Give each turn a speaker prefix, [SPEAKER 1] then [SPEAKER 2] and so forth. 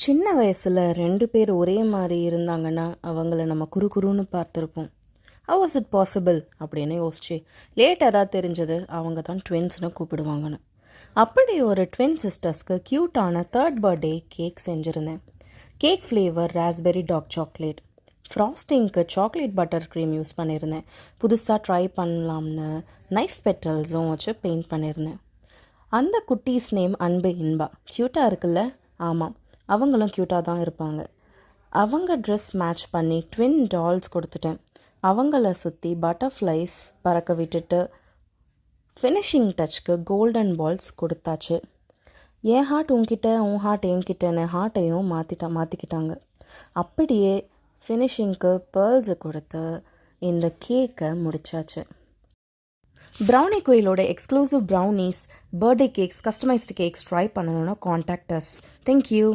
[SPEAKER 1] சின்ன வயசில் 2 பேர் ஒரே மாதிரி இருந்தாங்கன்னா அவங்கள நம்ம குறுகுறுன்னு பார்த்துருப்போம். ஹவ் வாஸ் இட் பாசிபிள் அப்படின்னு யோசிச்சு லேட்டாக தான் தெரிஞ்சது அவங்க தான் ட்வின்ஸ்னு கூப்பிடுவாங்கன்னு. அப்படி ஒரு ட்வின் சிஸ்டர்ஸ்க்கு க்யூட்டான 3rd பர்த்டே கேக் செஞ்சுருந்தேன். Cake flavour raspberry dark chocolate. ஃப்ராஸ்டிங்க்கு சாக்லேட் பட்டர் க்ரீம் யூஸ் பண்ணியிருந்தேன். புதுசாக ட்ரை பண்ணலாம்னு நைஃப் பெட்டல்ஸும் வச்சு பெயிண்ட் பண்ணியிருந்தேன். அந்த குட்டீஸ் நேம் அன்பு இன்பா. க்யூட்டாக இருக்குல்ல? ஆமாம், அவங்களும் க்யூட்டாக தான் இருப்பாங்க. அவங்க ட்ரெஸ் மேட்ச் பண்ணி ட்வின் டால்ஸ் கொடுத்துட்டேன். அவங்கள சுற்றி பட்டர்ஃப்ளைஸ் பறக்க விட்டுட்டு ஃபினிஷிங் டச்சுக்கு கோல்டன் பால்ஸ் கொடுத்தாச்சு. என் ஹார்ட் உன்கிட்ட, உன் ஹார்ட் என்கிட்டன்னு ஹார்ட்டையும் மாற்றிக்கிட்டாங்க. அப்படியே ஃபினிஷிங்க்கு பேர்ல்ஸை கொடுத்து இந்த கேக்கை முடிச்சாச்சு. ப்ரௌனி குயிலோட exclusive brownies, birthday cakes, customised cakes try பண்ணணுன்னா காண்டாக்ட் அஸ். தேங்க்யூ.